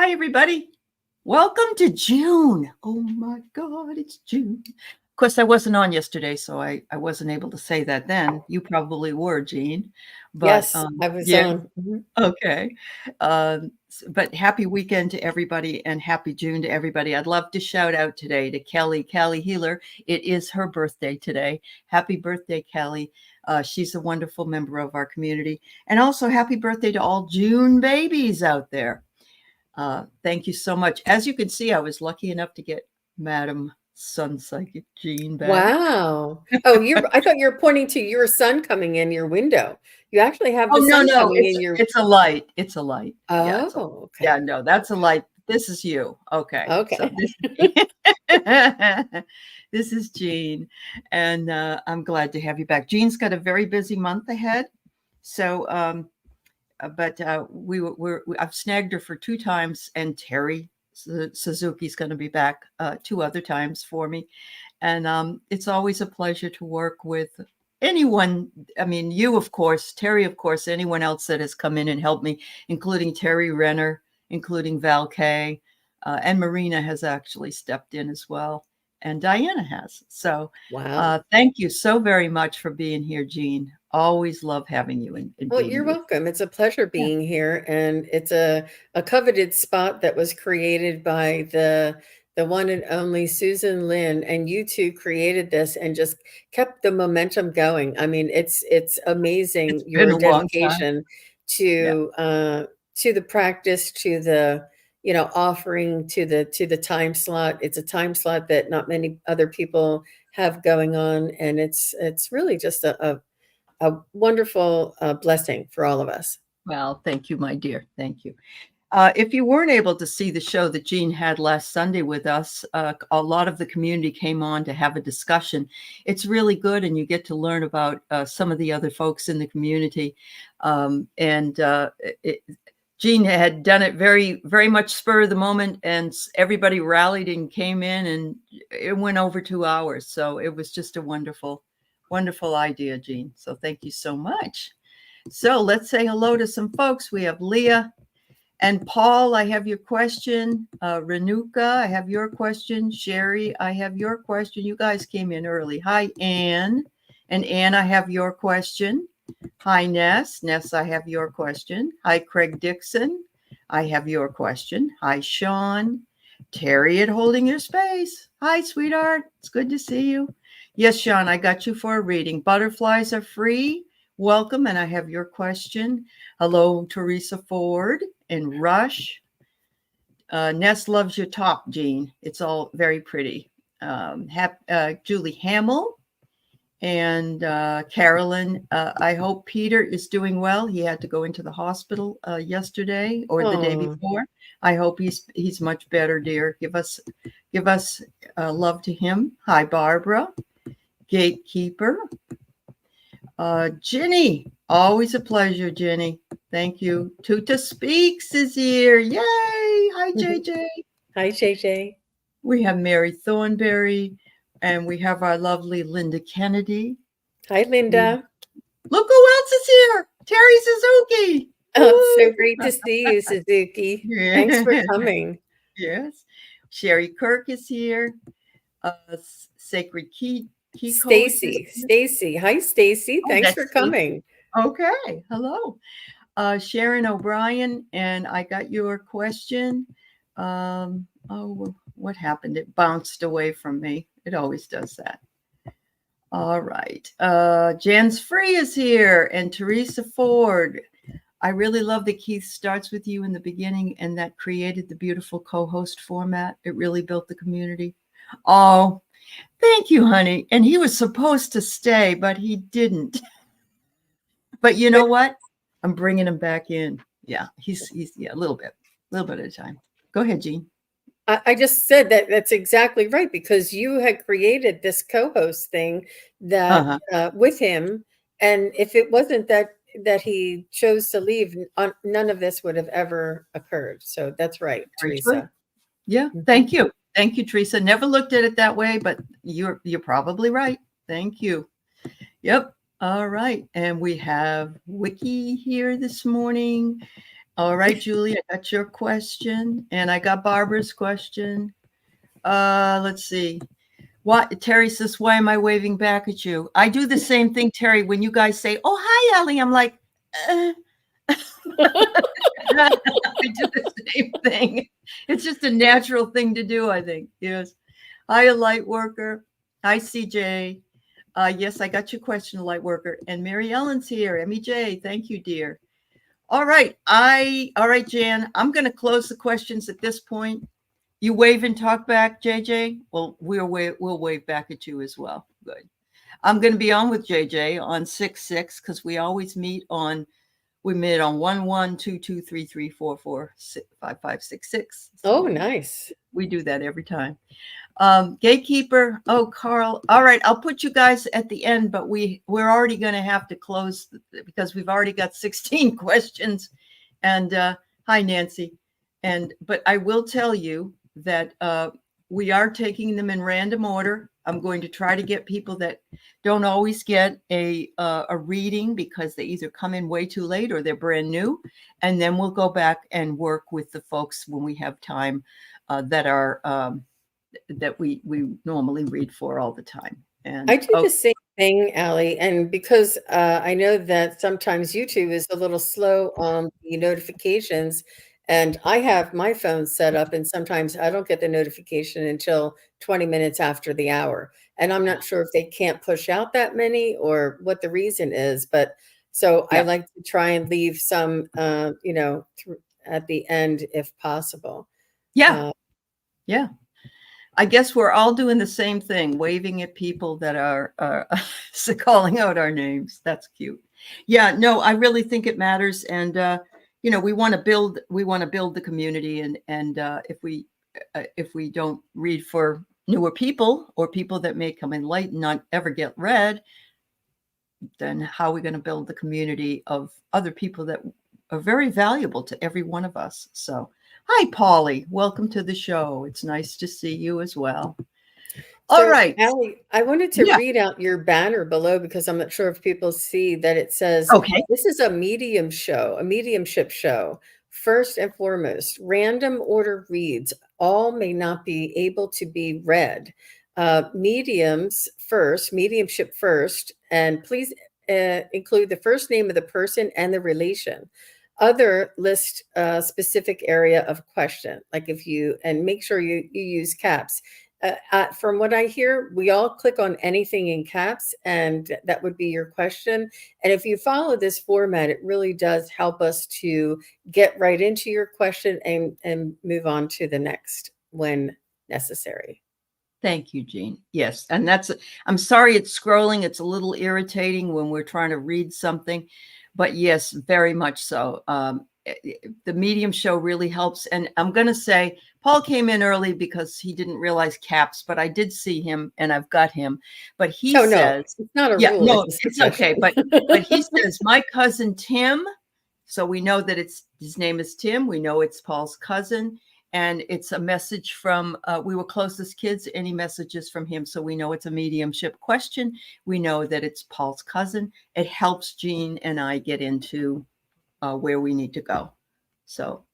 Hi, everybody. Welcome to June. Oh my God, it's June. Of course, I wasn't on yesterday, so I wasn't able to say that then. You probably were, Jean. But Yes, I was yeah, on. Mhm. okay. But happy weekend to everybody and happy June to everybody. I'd love to shout out today to Kelly Healer. It is her birthday today. Happy birthday, Kelly. She's a wonderful member of our community. And also happy birthday to all June babies out there. Thank you so much. As you can see, I was lucky enough to get Madam SunPsychic Jean back. Wow. Oh, I thought you were pointing to your sun coming in your window. You actually have Oh the no, sun no, coming in your. it's a light. It's a light. Yeah, it's a Oh, yeah, okay. no, that's a light. This is you. Okay. So Okay. this this is Jean. And I'm glad to have you back. Jean's got a very busy month ahead. So but I've snagged her for 2 times, and Terry Suzuki's going to be back 2 other times for me, and it's always a pleasure to work with anyone. I mean, you, of course, Terry, of course, anyone else that has come in and helped me, including Terry Renner, including Val Kay, and Marina has actually stepped in as well, and Diana has. So Wow. thank you so very much for being here, Jean. Always love having you and Well, you're being with welcome. It's a pleasure you. Yeah. being here, and it's a coveted spot that was created by the one and only Susan Lynn, and you two created this and just kept the momentum going. I mean, it's It's amazing been your a long time. dedication Yeah. to the practice, to the offering, to the time slot. It's a time slot that not many other people have going on, and it's really just a wonderful blessing for all of us. Well, thank you, my dear. Thank you. If you weren't able to see the show that Jean had last Sunday with us, a lot of the community came on to have a discussion. It's really good, and you get to learn about some of the other folks in the community. And Jean had done it very, very much spur of the moment, and everybody rallied and came in, and it went over 2 hours. So it was just a wonderful, wonderful idea, Jean. So thank you so much. So let's say hello to some folks. We have Leah and Paul. I have your question. Renuka, I have your question. Sherry, I have your question. You guys came in early. Hi, Anne. And Anne, I have your question. Hi, Ness. Ness, I have your question. Hi, Craig Dixon. I have your question. Hi, Sean. Terry at Holding Your Space. Hi, sweetheart. It's good to see you. Yes, Sean, I got you for a reading. Butterflies are free. Welcome, and I have your question. Hello, Teresa Ford and Rush. Ness loves your top, Jean. It's all very pretty. Julie Hamill and Carolyn. I hope Peter is doing well. He had to go into the hospital yesterday or the day Oh, before. I hope he's much better, dear. Give us love to him. Hi, Barbara. Gatekeeper. Ginny, always a pleasure, Ginny. Thank you. Tuta Speaks is here. Yay. Hi, JJ. hi, JJ. We have Mary Thornberry, and we have our lovely Linda Kennedy. Hi, We Linda. Look who else is here. Terry Suzuki. Oh, it's Woo. so great to see you, Suzuki. Thanks for Yeah. coming. Yes. Sherry Kirk is here. Sacred Key Coast is Stacy. here. Stacy. Hi, Stacy. Oh, Thanks that's for Stacy. coming. Okay. Hello. Sharon O'Brien, and I got your question. What happened? It bounced away from me. It always does that. All right. Jan's Free is here, and Teresa Ford. I really love that Keith starts with you in the beginning, and that created the beautiful co-host format. It really built the community. Oh, thank you, honey. And he was supposed to stay, but he didn't. But you know what? I'm bringing him back in. Yeah, he's yeah, a little bit at a time. Go ahead, Jean. I just said that that's exactly right, because you had created this co-host thing that Uh-huh. with him, and if it wasn't that he chose to leave, none of this would have ever occurred. So that's right, Very true. Teresa. Yeah, Mhm. thank you. Thank you, Teresa. Never looked at it that way, but you're probably right. Thank you. Yep. All right. And we have Wiki here this morning. All right, Julie, I got your question, and I got Barbara's question. Let's see. What Terry says, why am I waving back at you? I do the same thing, Terry. When you guys say, "Oh, hi, Aley," I'm like, I do the same thing. It's just a natural thing to do, I think. Yes. Hi, a light worker. Hi, CJ. Yes, I got your question, light worker. And Mary Ellen's here. MEJ, thank you, dear. All right. All right, Jan, I'm going to close the questions at this point. You wave and talk back, JJ? Well, we'll wave back at you as well. Good. I'm going to be on with JJ on 6/6 because we always meet on 1-1-2-2-3-3-4-4-5-5-6-6. Oh, nice. We do that every time. Gatekeeper. Oh, Carl. All right, I'll put you guys at the end, but we're already going to have to close because we've already got 16 questions. And hi, Nancy. But I will tell you that we are taking them in random order. I'm going to try to get people that don't always get a reading because they either come in way too late or they're brand new. And then we'll go back and work with the folks when we have time that are that we normally read for all the time. And I do the same thing, Aley, and because I know that sometimes YouTube is a little slow on the notifications, and I have my phone set up, and sometimes I don't get the notification until 20 minutes after the hour. And I'm not sure if they can't push out that many or what the reason is, but so I like to try and leave some, at the end if possible. Yeah. I guess we're all doing the same thing, waving at people that are calling out our names. That's cute. Yeah, no, I really think it matters. And, we want to build the community. And if we don't read for newer people or people that may come in late and not ever get read, then how are we going to build the community of other people that are very valuable to every one of us? So, hi, Polly. Welcome to the show. It's nice to see you as well. All right. Aley, I wanted to read out your banner below because I'm not sure if people see that it says, okay, this is a mediumship show. First and foremost, random order reads, all may not be able to be read. Mediumship first, and please include the first name of the person and the relation. Other list a specific area of question, like and make sure you use caps. From what I hear, we all click on anything in caps, and that would be your question. And if you follow this format, it really does help us to get right into your question and move on to the next when necessary. Thank you, Jean. Yes. And I'm sorry it's scrolling. It's a little irritating when we're trying to read something, but yes, very much so. The medium show really helps. And I'm going to say, Paul came in early because he didn't realize caps, but I did see him and I've got him. But he says, no, it's not a rule. No, it's okay. But he says, my cousin Tim. So we know that his name is Tim. We know it's Paul's cousin. And it's a message from, we were closest kids, any messages from him. So we know it's a mediumship question. We know that it's Paul's cousin. It helps Jean and I get into where we need to go. So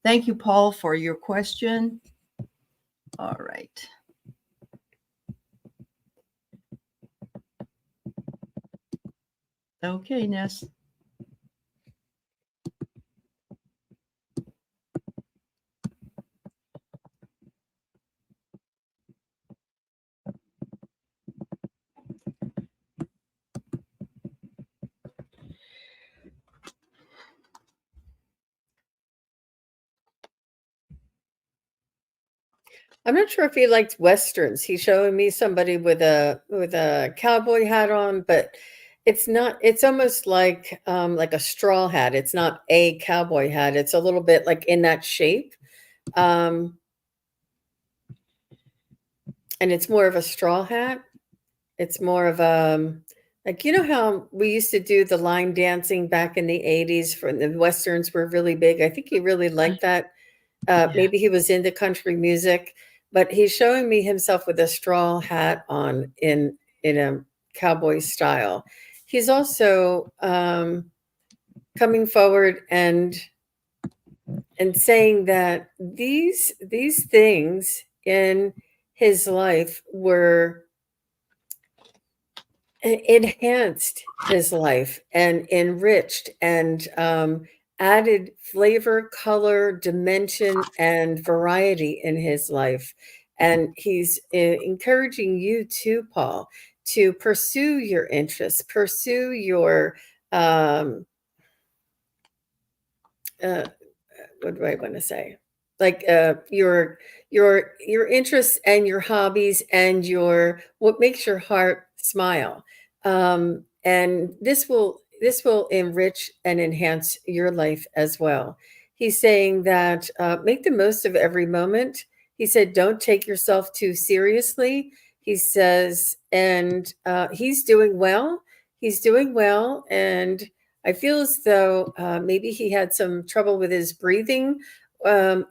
thank you, Paul, for your question. All right. Okay, Ness. I'm not sure if he liked Westerns. He's showing me somebody with a cowboy hat on, but it's not, it's almost like a straw hat. It's not a cowboy hat. It's a little bit like in that shape. And it's more of a straw hat. It's more of like, you know how we used to do the line dancing back in the 80s for the Westerns were really big. I think he really liked that. Maybe he was into country music, but he's showing me himself with a straw hat on in a cowboy style. He's also coming forward and and saying that these things in his life were enhanced his life and enriched and added flavor, color, dimension, and variety in his life. And he's encouraging you too, Paul, to pursue your interests, pursue your uh, what do I want to say? Like your interests and your hobbies and your what makes your heart smile. And this will enrich and enhance your life as well. He's saying that make the most of every moment. He said, don't take yourself too seriously. He says, and he's doing well. He's doing well, and I feel as though maybe he had some trouble with his breathing.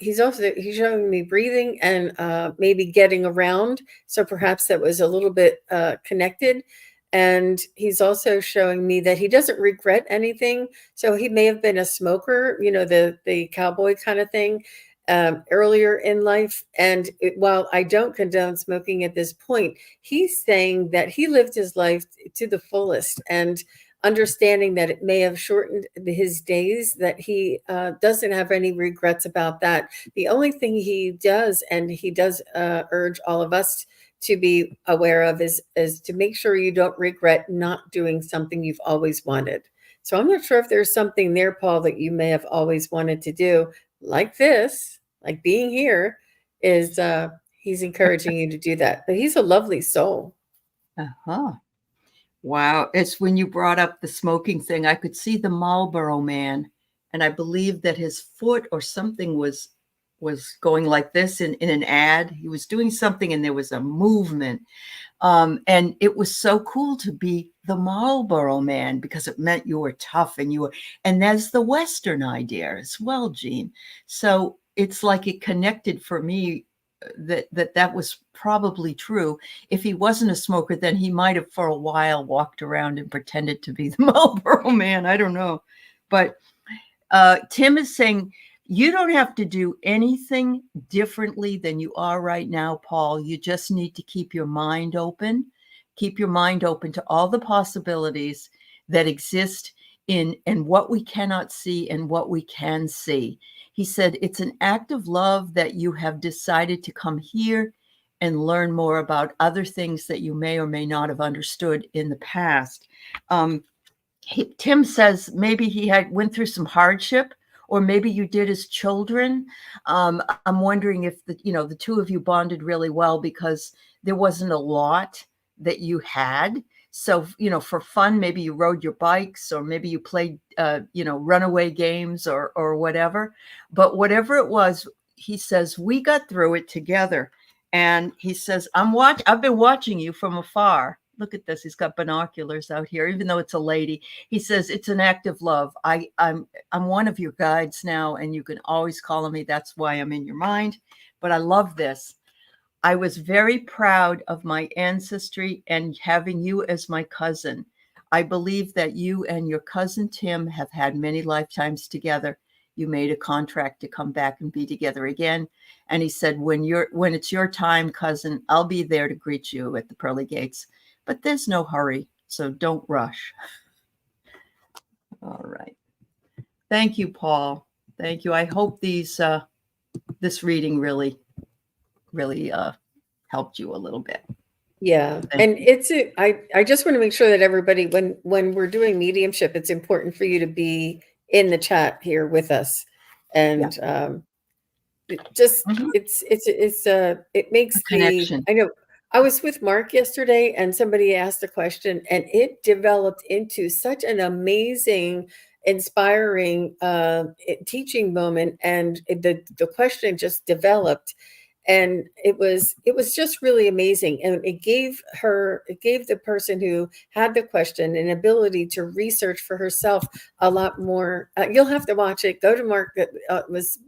He's showing me breathing and maybe getting around. So perhaps that was a little bit connected. And he's also showing me that he doesn't regret anything. So he may have been a smoker, the cowboy kind of thing earlier in life. And while I don't condone smoking at this point, he's saying that he lived his life to the fullest and understanding that it may have shortened his days, that he doesn't have any regrets about that. The only thing he does, and he does urge all of us to be aware of, is to make sure you don't regret not doing something you've always wanted. So I'm not sure if there's something there, Paul, that you may have always wanted to do, like this, like being here, is he's encouraging you to do that. But he's a lovely soul. Uh-huh. Wow. It's when you brought up the smoking thing, I could see the Marlboro Man, and I believe that his foot or something was going like this in an ad. He was doing something and there was a movement. And it was so cool to be the Marlboro Man because it meant you were tough and that's the Western idea as well, Jean. So it's like it connected for me that was probably true. If he wasn't a smoker, then he might have for a while walked around and pretended to be the Marlboro Man. I don't know. But Tim is saying, you don't have to do anything differently than you are right now, Paul. You just need to keep your mind open. Keep your mind open to all the possibilities that exist in what we cannot see and what we can see. He said, it's an act of love that you have decided to come here and learn more about other things that you may or may not have understood in the past. Tim says maybe he went through some hardship, or maybe you did as children. I'm wondering if the two of you bonded really well because there wasn't a lot that you had. So, for fun, maybe you rode your bikes, or maybe you played, runaway games or whatever. But whatever it was, he says, we got through it together. And he says, I've been watching you from afar. Look at this. He's got binoculars out here, even though it's a lady. He says, it's an act of love. I'm one of your guides now, and you can always call on me. That's why I'm in your mind. But I love this. I was very proud of my ancestry and having you as my cousin. I believe that you and your cousin Tim have had many lifetimes together. You made a contract to come back and be together again. And he said, when it's your time, cousin, I'll be there to greet you at the pearly gates. But there's no hurry, so don't rush. All right. Thank you, Paul. Thank you. I hope this reading really helped you a little bit. Yeah. And I just want to make sure that everybody, when we're doing mediumship, it's important for you to be in the chat here with us. And it makes connection. I know I was with Mark yesterday and somebody asked a question and it developed into such an amazing, inspiring teaching moment. And the question just developed. And it was just really amazing, and it gave the person who had the question an ability to research for herself a lot more. You'll have to watch it. Go to Mark.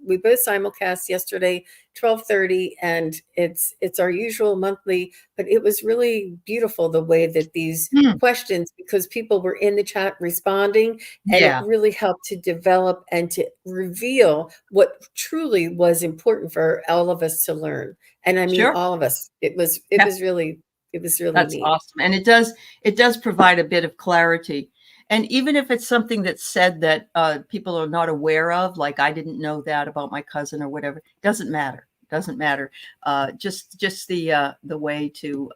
We both simulcast yesterday, 12:30, and it's our usual monthly, but it was really beautiful the way that these questions, because people were in the chat responding, and it Yeah. really helped to develop and to reveal what truly was important for all of us to learn. And I mean, Sure. all of us. It was really That's neat. awesome. And it does provide a bit of clarity. And even if it's something that's said that people are not aware of, like I didn't know that about my cousin or whatever, doesn't matter. Doesn't matter. Just the way to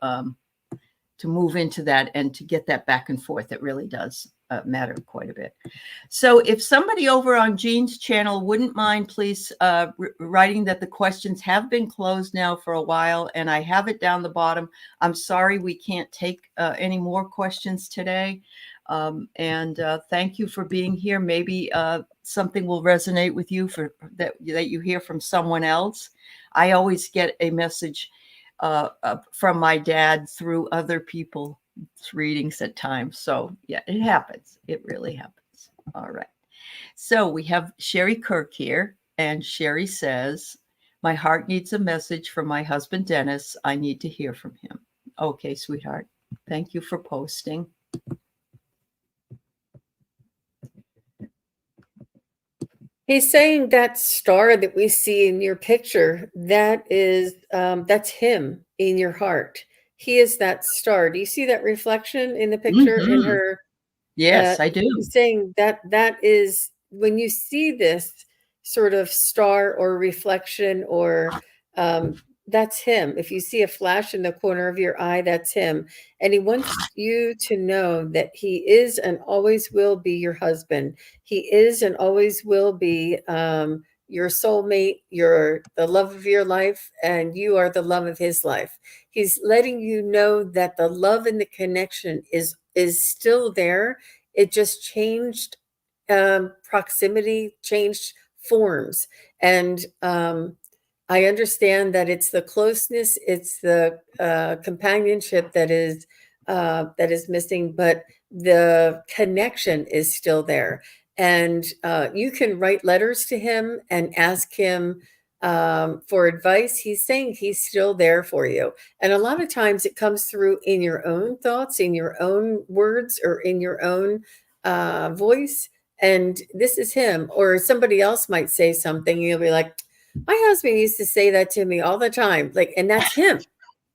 move into that and to get that back and forth, it really does matter quite a bit. So if somebody over on Jean's channel wouldn't mind, please writing that the questions have been closed now for a while, and I have it down the bottom. I'm sorry we can't take any more questions today. And thank you for being here. Maybe something will resonate with you for that you hear from someone else. I always get a message from my dad through other people's readings at times. So yeah, it happens. It really happens. All right. So we have Sherry Kirk here, and Sherry says, my heart needs a message from my husband, Dennis. I need to hear from him. Okay, sweetheart. Thank you for posting. He's saying that star that we see in your picture, that's him in your heart. He is that star. Do you see that reflection in the picture in her? Yes, I do. He's saying that is, when you see this sort of star or reflection, or that's him. If you see a flash in the corner of your eye, that's him. And he wants you to know that he is and always will be your husband. He is and always will be your soulmate, the love of your life, and you are the love of his life. He's letting you know that the love and the connection is still there. It just changed proximity, changed forms. And I understand that it's the closeness, it's the companionship that is missing, but the connection is still there. And you can write letters to him and ask him for advice. He's saying he's still there for you. And a lot of times it comes through in your own thoughts, in your own words, or in your own voice. And this is him. Or somebody else might say something, and you'll be like, my husband used to say that to me all the time. Like, and that's him.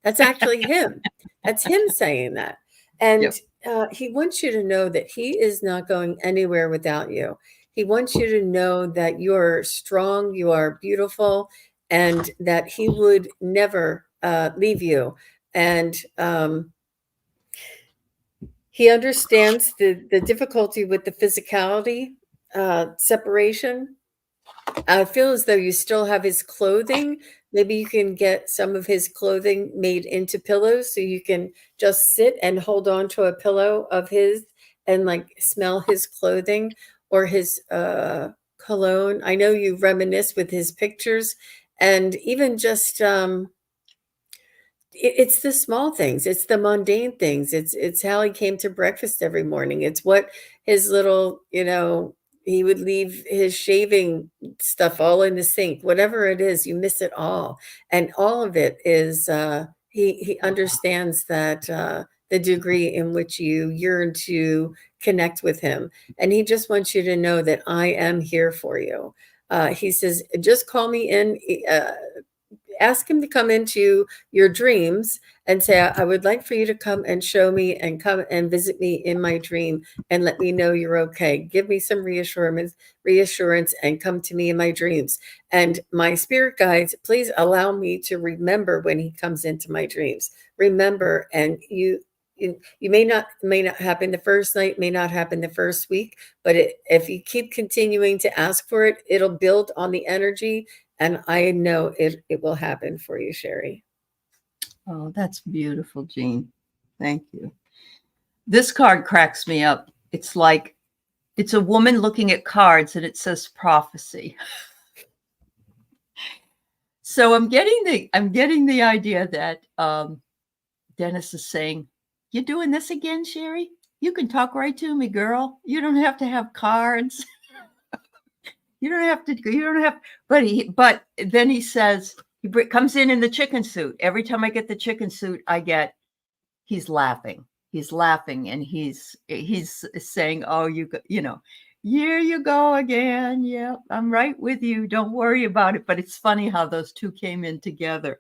That's actually him. That's him saying that. And he wants you to know that he is not going anywhere without you. He wants you to know that you're strong, you are beautiful, and that he would never leave you. And he understands the difficulty with the physicality separation. I feel as though you still have his clothing. Maybe you can get some of his clothing made into pillows, so you can just sit and hold on to a pillow of his and like smell his clothing or his cologne. I know you reminisce with his pictures, and even just it's the small things. It's the mundane things. It's how he came to breakfast every morning. It's what his little, he would leave his shaving stuff all in the sink. Whatever it is, you miss it all. And all of it is, he understands that the degree in which you yearn to connect with him. And he just wants you to know that I am here for you. He says, just call me in. Ask him to come into your dreams and say, I would like for you to come and show me and come and visit me in my dream and let me know you're okay. Give me some reassurance and come to me in my dreams. And my spirit guides, please allow me to remember when he comes into my dreams. Remember, and you may not happen the first night, may not happen the first week, but if you keep continuing to ask for it, it'll build on the energy. And I know it will happen for you, Sherry. Oh, that's beautiful, Jean. Thank you. This card cracks me up. It's like, it's a woman looking at cards and it says prophecy. So I'm getting the idea that Dennis is saying, "You doing this again, Sherry? You can talk right to me, girl. You don't have to have cards. You don't have to. You don't have." But then he says comes in the chicken suit. Every time I get the chicken suit, he's laughing. He's laughing, and he's saying, "Oh, you know, here you go again. Yeah, I'm right with you. Don't worry about it." But it's funny how those two came in together.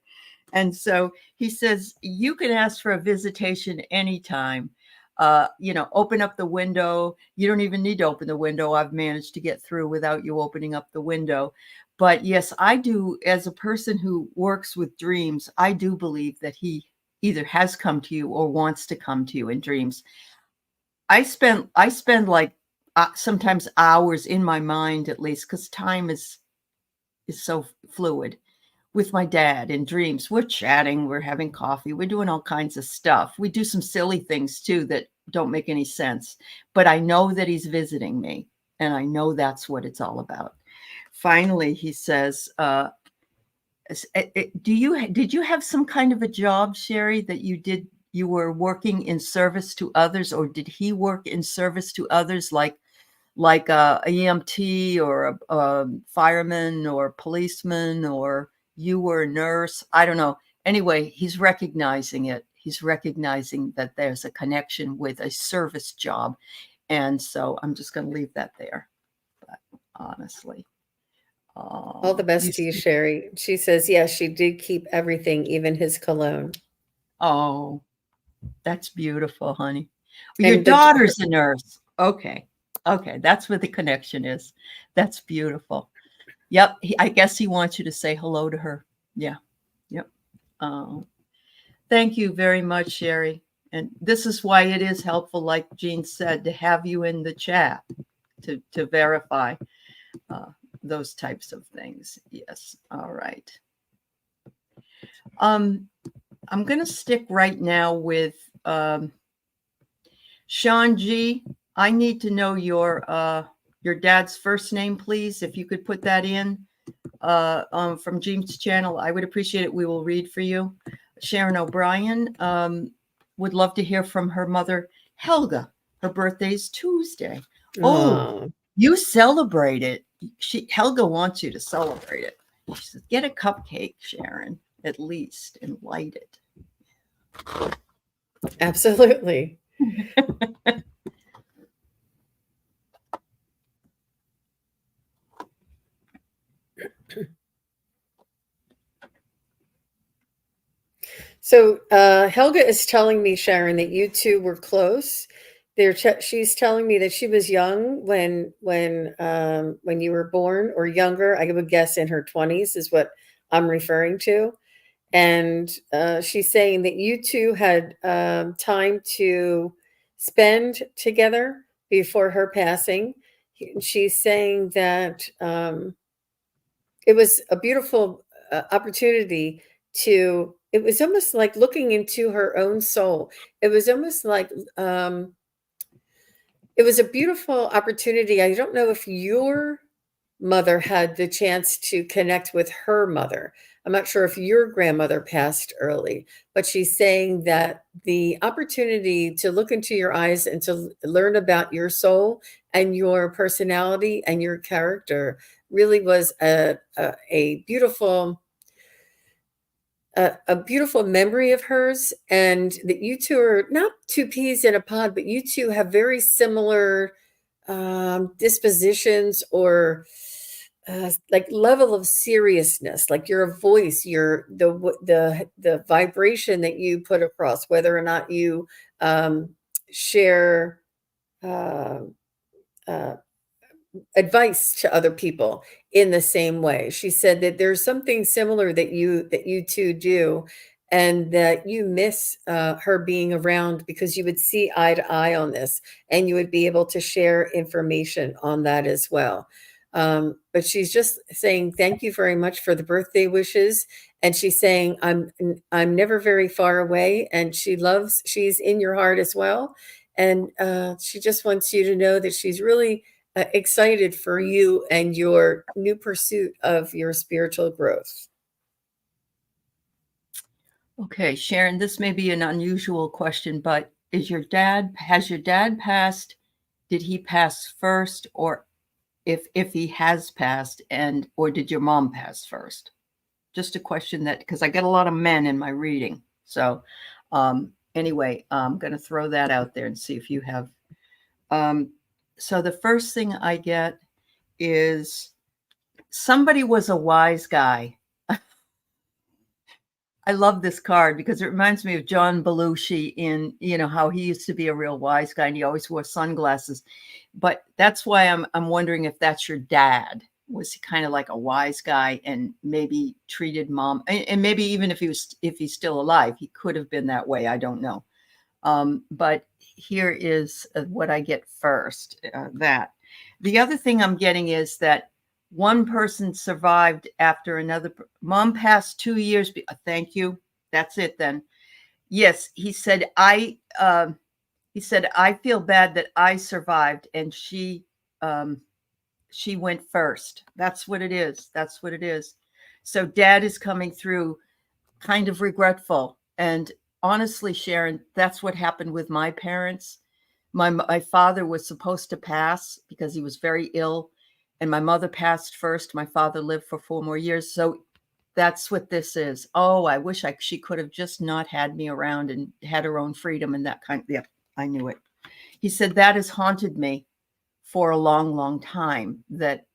And so he says, "You can ask for a visitation anytime. Open up the window. You don't even need to open the window. I've managed to get through without you opening up the window." But yes, I do, as a person who works with dreams, I do believe that he either has come to you or wants to come to you in dreams. I spend like sometimes hours in my mind, at least, because time is so fluid, with my dad in dreams. We're chatting, we're having coffee, we're doing all kinds of stuff. We do some silly things too that don't make any sense, but I know that he's visiting me, and I know that's what it's all about. Finally, he says, did you have some kind of a job, Sherry, that you were working in service to others, or did he work in service to others, like a EMT or a fireman or policeman, or you were a nurse? I don't know. Anyway, he's recognizing it. He's recognizing that there's a connection with a service job. And so I'm just going to leave that there. But honestly, All the best to you, Sherry. She says, yes, she did keep everything, even his cologne. Oh, that's beautiful, honey. Your daughter's a nurse. Okay. That's where the connection is. That's beautiful. Yep. I guess he wants you to say hello to her. Yeah. Yep. Thank you very much, Sherry. And this is why it is helpful, like Jean said, to have you in the chat to verify those types of things. Yes. All right. I'm going to stick right now with Sean G. I need to know your dad's first name, please. If you could put that in from Jean's channel, I would appreciate it. We will read for you. Sharon O'Brien would love to hear from her mother, Helga. Her birthday's Tuesday. Oh, you celebrate it. Helga wants you to celebrate it. She says, get a cupcake, Sharon, at least, and light it. Absolutely. So Helga is telling me, Sharon, that you two were close. She's telling me that she was young when you were born, or younger. I would guess in her 20s is what I'm referring to. And she's saying that you two had time to spend together before her passing. She's saying that it was a beautiful opportunity to, it was almost like looking into her own soul. It was almost like, it was a beautiful opportunity. I don't know if your mother had the chance to connect with her mother. I'm not sure if your grandmother passed early, but she's saying that the opportunity to look into your eyes and to learn about your soul and your personality and your character really was a beautiful memory of hers, and that you two are not two peas in a pod, but you two have very similar dispositions, or like level of seriousness, like your voice, the vibration that you put across, whether or not you share advice to other people in the same way. She said that there's something similar that you two do, and that you miss her being around, because you would see eye to eye on this, and you would be able to share information on that as well. But she's just saying thank you very much for the birthday wishes, and she's saying I'm never very far away, and she's in your heart as well, and she just wants you to know that she's really excited for you and your new pursuit of your spiritual growth. Okay, Sharon, this may be an unusual question, but has your dad passed? Did he pass first, or if he has passed, and or did your mom pass first? Just a question that, because I get a lot of men in my reading. So anyway, I'm going to throw that out there and see if you have. So the first thing I get is somebody was a wise guy. I love this card because it reminds me of John Belushi in, how he used to be a real wise guy and he always wore sunglasses. But that's why I'm wondering if that's your dad. Was he kind of like a wise guy and maybe treated mom, and maybe even if he's still alive, he could have been that way. I don't know. But here is what I get first. That the other thing I'm getting is that one person survived after another. Mom passed 2 years. Thank you. That's it then. Yes, he said I feel bad that I survived and she went first. That's what it is. That's what it is. So dad is coming through kind of regretful. And honestly, Sharon, that's what happened with my parents. My father was supposed to pass because he was very ill, and my mother passed first. My father lived for 4 more years. So that's what this is. Oh, I wish she could have just not had me around and had her own freedom and that kind. Yeah, I knew it. He said that has haunted me for a long, long time, that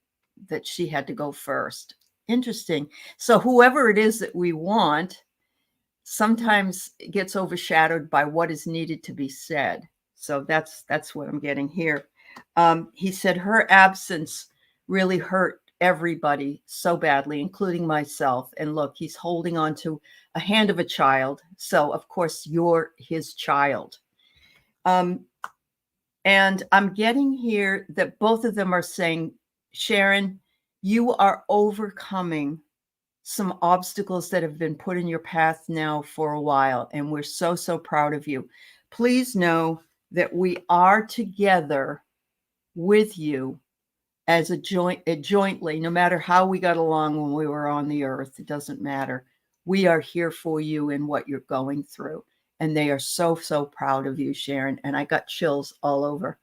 she had to go first. Interesting. So whoever it is that we want sometimes gets overshadowed by what is needed to be said. So that's what I'm getting here. He said her absence really hurt everybody so badly, including myself. And look, he's holding on to a hand of a child. So of course you're his child. And I'm getting here that both of them are saying, Sharon, you are overcoming some obstacles that have been put in your path now for a while. And we're so, so proud of you. Please know that we are together with you as jointly, no matter how we got along when we were on the earth, it doesn't matter. We are here for you in what you're going through. And they are so, so proud of you, Sharon. And I got chills all over.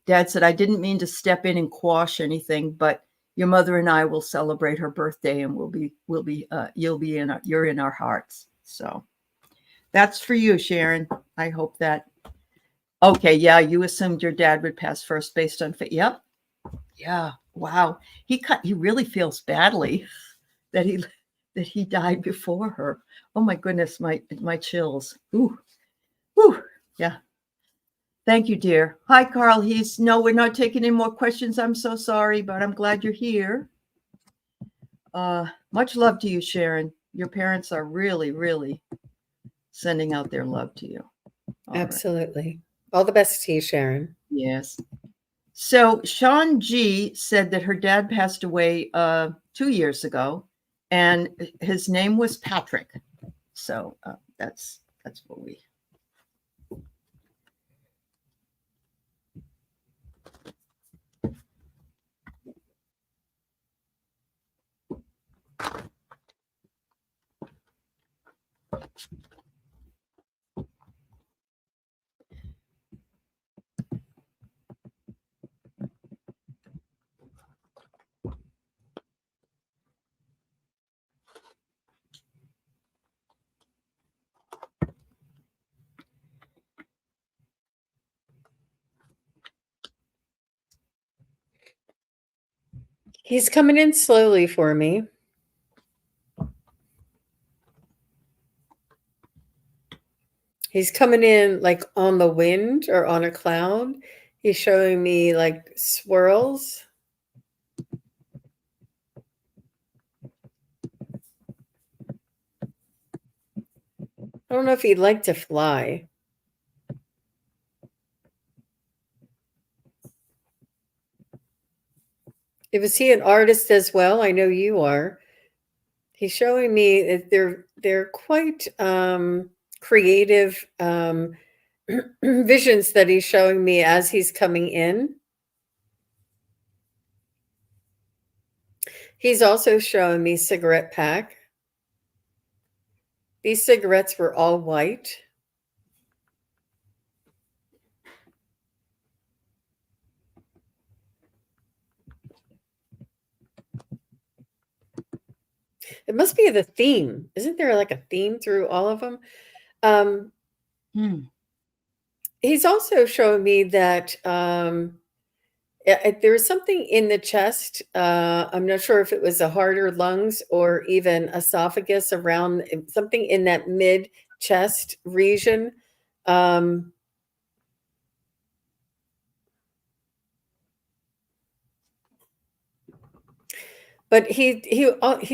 Dad said, I didn't mean to step in and quash anything, but your mother and I will celebrate her birthday and you're in our hearts. So that's for you, Sharon. I hope that. Okay. Yeah. You assumed your dad would pass first based on fit. Yep. Yeah. Wow. He really feels badly that he died before her. Oh my goodness. My chills. Ooh. Whew. Yeah. Thank you, dear. Hi, Carl. No, we're not taking any more questions. I'm so sorry, but I'm glad you're here. Much love to you, Sharon. Your parents are really, really sending out their love to you. Absolutely. Right. All the best to you, Sharon. Yes. So Sean G said that her dad passed away 2 years ago, and his name was Patrick. So that's what we. He's coming in slowly for me. He's coming in like on the wind or on a cloud. He's showing me like swirls. I don't know if he'd like to fly. Was he an artist as well? I know you are. He's showing me that they're quite creative visions that he's showing me as he's coming in. He's also showing me cigarette pack. These cigarettes were all white. It must be the theme. Isn't there like a theme through all of them? Hmm. He's also showing me that there was something in the chest. I'm not sure if it was the heart or lungs or even esophagus, around something in that mid chest region. But he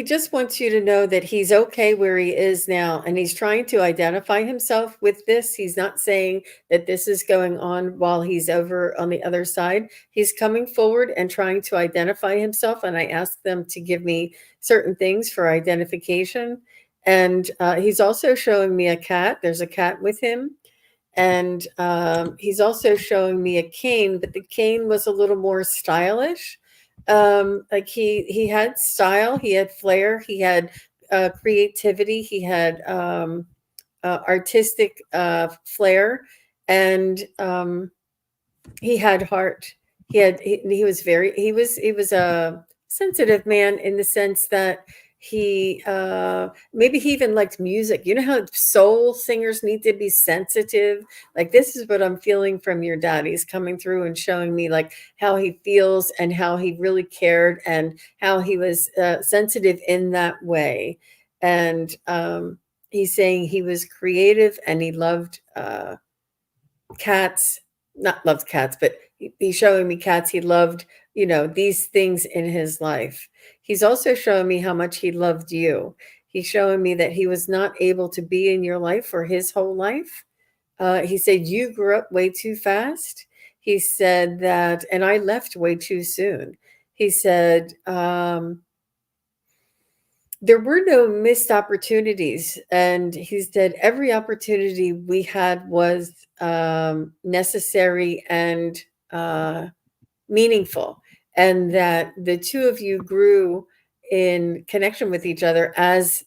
just wants you to know that he's okay where he is now, and he's trying to identify himself with this. He's not saying that this is going on while he's over on the other side. He's coming forward and trying to identify himself, and I asked them to give me certain things for identification. And he's also showing me a cat. There's a cat with him. And he's also showing me a cane, but the cane was a little more stylish. Like he had style, he had flair, he had creativity, he had artistic flair, and he had heart. He was very he was a sensitive man in the sense that he maybe he even liked music. You know how soul singers need to be sensitive? Like, this is what I'm feeling from your dad. He's coming through and showing me like how he feels and how he really cared and how he was sensitive in that way. And he's saying he was creative and he loved cats. Not loved cats, but he's showing me cats. He loved, these things in his life. He's also showing me how much he loved you. He's showing me that he was not able to be in your life for his whole life. He said, you grew up way too fast. He said that, and I left way too soon. He said, there were no missed opportunities. And he said, every opportunity we had was necessary and meaningful. And that the two of you grew in connection with each other as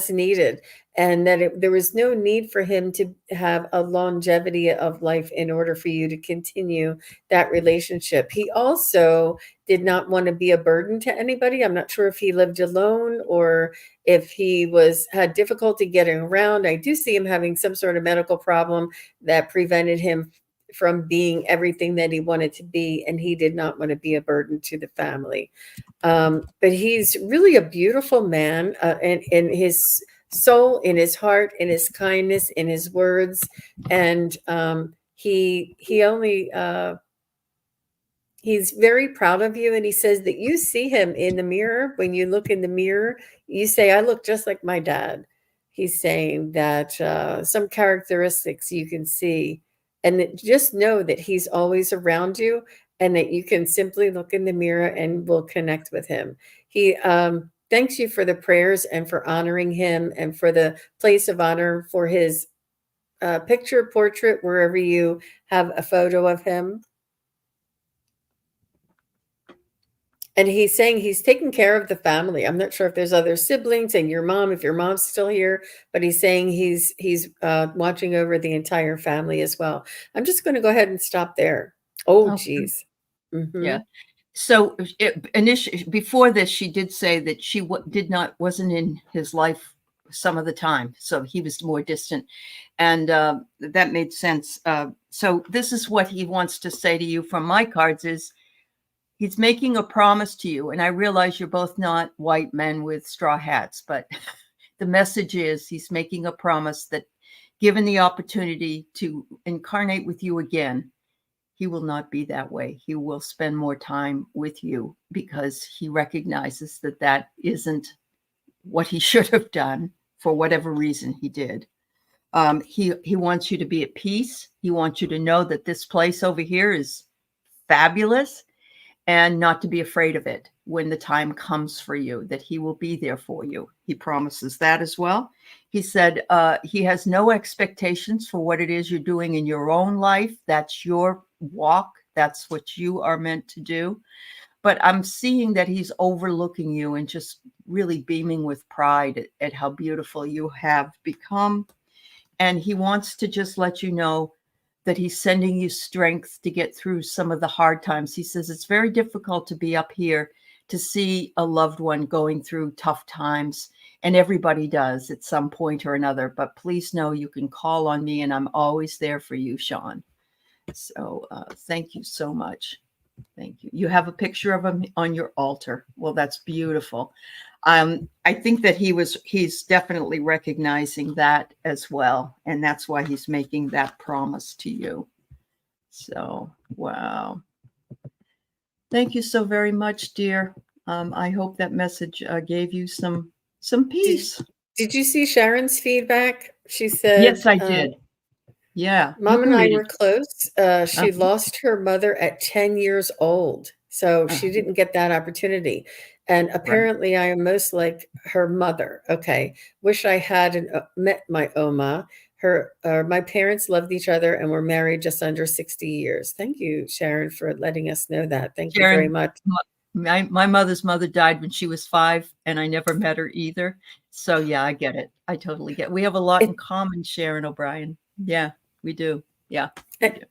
needed. And that there was no need for him to have a longevity of life in order for you to continue that relationship. He also did not want to be a burden to anybody. I'm not sure if he lived alone or if he had difficulty getting around. I do see him having some sort of medical problem that prevented him from being everything that he wanted to be, and he did not want to be a burden to the family. But he's really a beautiful man, and in his soul, in his heart, in his kindness, in his words, and he only he's very proud of you. And he says that you see him in the mirror. When you look in the mirror, you say, I look just like my dad. He's saying that some characteristics you can see, and that just know that he's always around you, and that you can simply look in the mirror and will connect with him. He thanks you for the prayers and for honoring him and for the place of honor for his picture, portrait, wherever you have a photo of him. And he's saying he's taking care of the family. I'm not sure if there's other siblings and your mom, if your mom's still here, but he's saying he's watching over the entire family as well. I'm just going to go ahead and stop there. Oh, geez. Mm-hmm. Yeah. So initially, before this, she did say that she wasn't in his life some of the time, so he was more distant, and that made sense. So this is what he wants to say to you from my cards: is he's making a promise to you, and I realize you're both not white men with straw hats, but the message is he's making a promise that, given the opportunity to incarnate with you again, he will not be that way. He will spend more time with you because he recognizes that that isn't what he should have done for whatever reason he did. He wants you to be at peace. He wants you to know that this place over here is fabulous and not to be afraid of it when the time comes for you, that he will be there for you. He promises that as well. He said he has no expectations for what it is you're doing in your own life. That's your walk. That's what you are meant to do. But I'm seeing that he's overlooking you and just really beaming with pride at how beautiful you have become. And he wants to just let you know that he's sending you strength to get through some of the hard times. He says it's very difficult to be up here to see a loved one going through tough times. And everybody does at some point or another. But please know you can call on me, and I'm always there for you, Sean. So thank you so much. Thank you. You have a picture of him on your altar. Well, that's beautiful. I think that he's definitely recognizing that as well. And that's why he's making that promise to you. So, wow. Thank you so very much, dear. I hope that message gave you some peace. Did you see Sharon's feedback? She said, yes, I did. Yeah. Mom and I were close. She lost her mother at 10 years old. So she didn't get that opportunity. And apparently I am most like her mother. Okay. Wish I hadn't met my Oma. My parents loved each other and were married just under 60 years. Thank you, Sharon, for letting us know that. Thank you very much. My mother's mother died when she was 5, and I never met her either. So yeah, I get it. I totally get it. We have a lot in common, Sharon O'Brien. Yeah, we do. Yeah.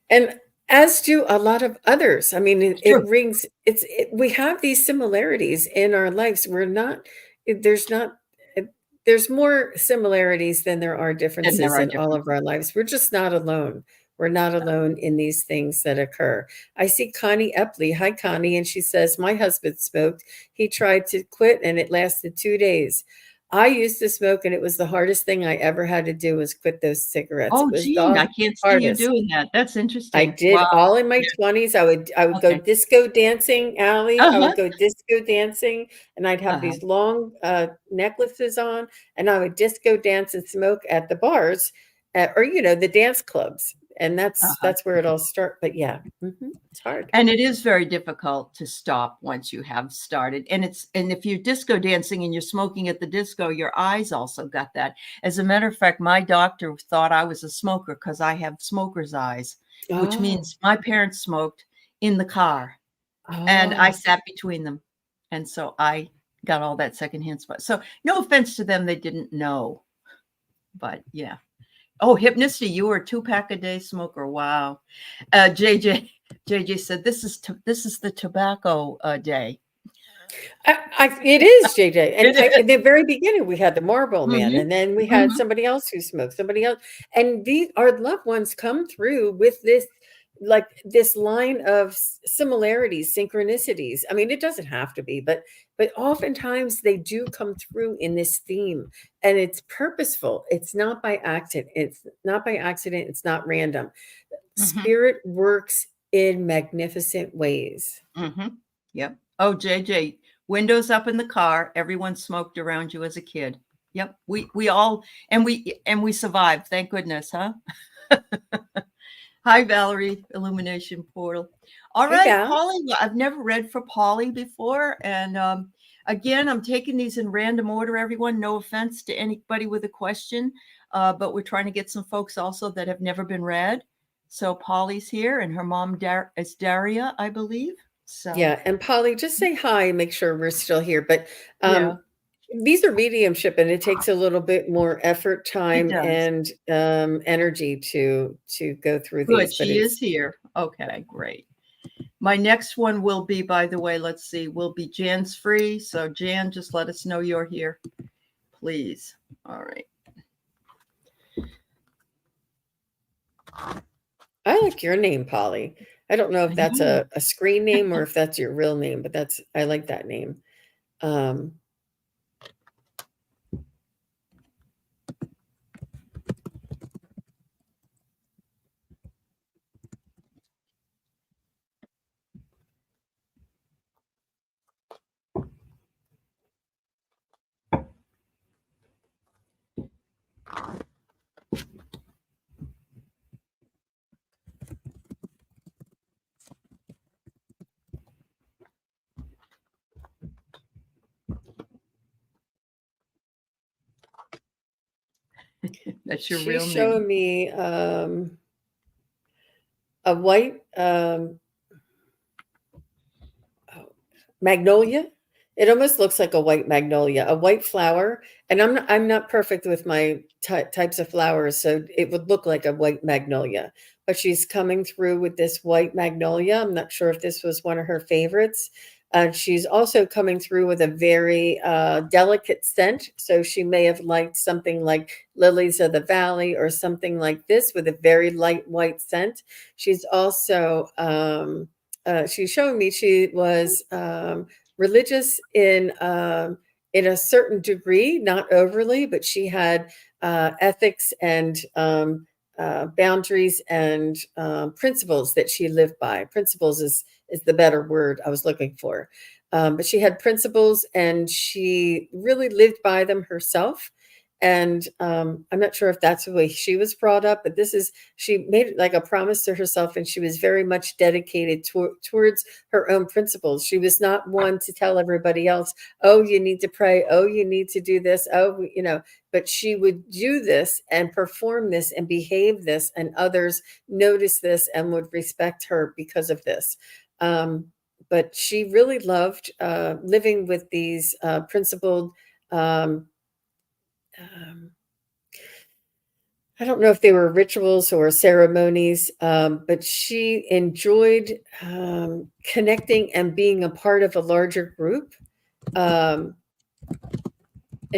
And as do a lot of others. I mean, it rings, we have these similarities in our lives. There's more similarities than there are differences in all of our lives. We're just not alone. We're not alone in these things that occur. I see Connie Epley. Hi, Connie. And she says, my husband smoked. He tried to quit and it lasted 2 days. I used to smoke, and it was the hardest thing I ever had to do was quit those cigarettes. Oh, Jean, I can't see you doing that. That's interesting. I did all in my 20s. I would go disco dancing, Aley. I would go disco dancing, and I'd have these long necklaces on, and I would disco dance and smoke at the bars, or the dance clubs. And that's where it all starts. But yeah, it's hard. And it is very difficult to stop once you have started. And if you're disco dancing and you're smoking at the disco, your eyes also got that. As a matter of fact, my doctor thought I was a smoker because I have smoker's eyes, which means my parents smoked in the car, and I sat between them. And so I got all that secondhand spot. So no offense to them, they didn't know. But yeah. Oh, Hypnisty, you were a 2-pack a day smoker. Wow. JJ said this is the tobacco day. It is, JJ. And in the very beginning, we had the Marlboro Man, and then we had somebody else who smoked, somebody else. And our loved ones come through with this line of similarities, synchronicities. I mean, it doesn't have to be, but oftentimes they do come through in this theme, and it's purposeful. It's not by accident. It's not random. Spirit works in magnificent ways. Yep. Oh, JJ, windows up in the car. Everyone smoked around you as a kid. Yep. We all, and we survived. Thank goodness, huh? Hi, Valerie, Illumination Portal. All right, Polly, I've never read for Polly before. And again, I'm taking these in random order, everyone. No offense to anybody with a question, but we're trying to get some folks also that have never been read. So Polly's here, and her mom is Daria, I believe. So yeah, and Polly, just say hi, make sure we're still here. But these are mediumship, and it takes a little bit more effort, time, and energy to go through these. Good, she is here. Okay, great. My next one will be, by the way, let's see, will be Jan's free. So Jan, just let us know you're here, please. All right. I like your name, Polly. I don't know if that's a screen name or if that's your real name, but I like that name. That's your real name. She's showing me a white magnolia, It almost looks like a white magnolia, a white flower. And I'm not perfect with my types of flowers, so it would look like a white magnolia. But she's coming through with this white magnolia. I'm not sure if this was one of her favorites. She's also coming through with a very delicate scent. So she may have liked something like lilies of the valley or something like this with a very light white scent. She's also she's showing me she was religious in a certain degree, not overly, but she had ethics and boundaries and principles that she lived by. Principles is the better word I was looking for. But she had principles and she really lived by them herself. And I'm not sure if that's the way she was brought up, but she made it like a promise to herself, and she was very much dedicated towards her own principles. She was not one to tell everybody else, oh, you need to pray, oh, you need to do this, oh, but she would do this and perform this and behave this, and others notice this and would respect her because of this. But she really loved living with these principled I don't know if they were rituals or ceremonies, but she enjoyed connecting and being a part of a larger group. And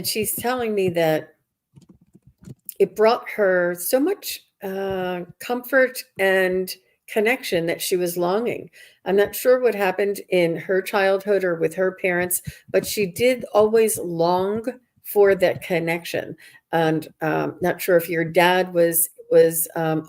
she's telling me that it brought her so much comfort and connection that she was longing. I'm not sure what happened in her childhood or with her parents, but she did always long for that connection. And not sure if your dad was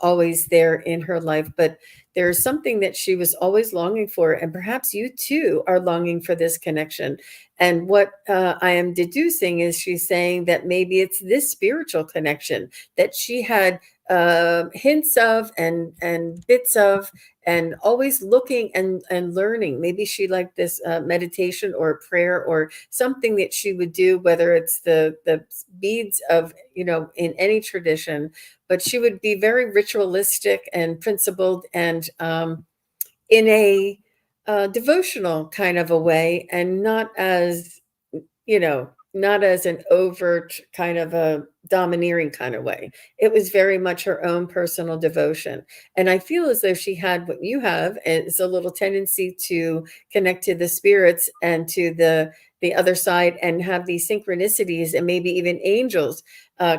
always there in her life, but there's something that she was always longing for, and perhaps you too are longing for this connection. And what I am deducing is she's saying that maybe it's this spiritual connection that she had hints of and bits of, and always looking and learning. Maybe she liked this meditation or prayer or something that she would do, whether it's the beads of, in any tradition, but she would be very ritualistic and principled and in a devotional kind of a way, and not as an overt kind of a domineering kind of way. It was very much her own personal devotion. And I feel as though she had what you have, is a little tendency to connect to the spirits and to the other side, and have these synchronicities and maybe even angels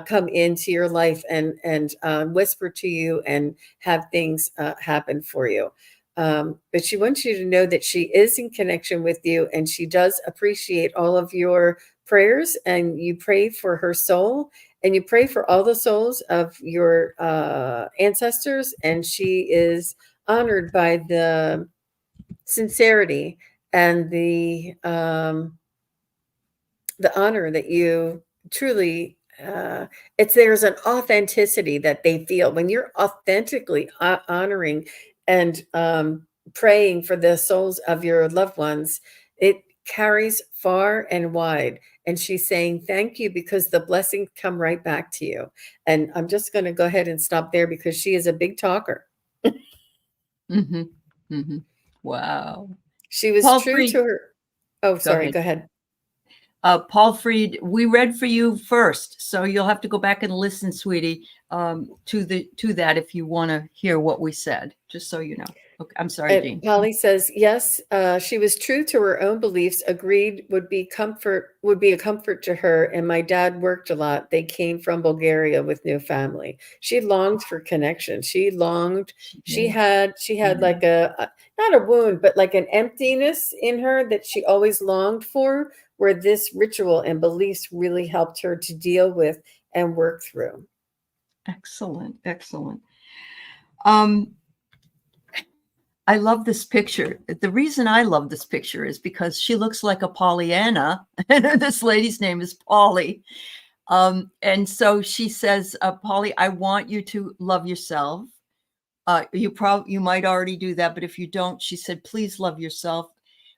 come into your life and whisper to you and have things happen for you. But she wants you to know that she is in connection with you, and she does appreciate all of your prayers, and you pray for her soul, and you pray for all the souls of your ancestors. And she is honored by the sincerity and the honor that you truly there's an authenticity that they feel when you're authentically honoring and praying for the souls of your loved ones. It carries far and wide. And she's saying thank you, because the blessings come right back to you. And I'm just going to go ahead and stop there, because she is a big talker. Mm-hmm. Mm-hmm. Wow. She was Paul true Fried. to her. Oh, sorry. Go ahead. Paul Fried, we read for you first, so you'll have to go back and listen, sweetie, to that if you want to hear what we said. Just so you know. Okay, I'm sorry, Jean. Polly says yes. She was true to her own beliefs. Agreed, would be a comfort to her. And my dad worked a lot. They came from Bulgaria with no family. She longed for connection. She longed. She had like a not a wound, but like an emptiness in her that she always longed for, where this ritual and beliefs really helped her to deal with and work through. Excellent, excellent. I love this picture. The reason I love this picture is because she looks like a Pollyanna, and this lady's name is Polly. And so she says, Polly, I want you to love yourself. You might already do that, but if you don't, she said, please love yourself.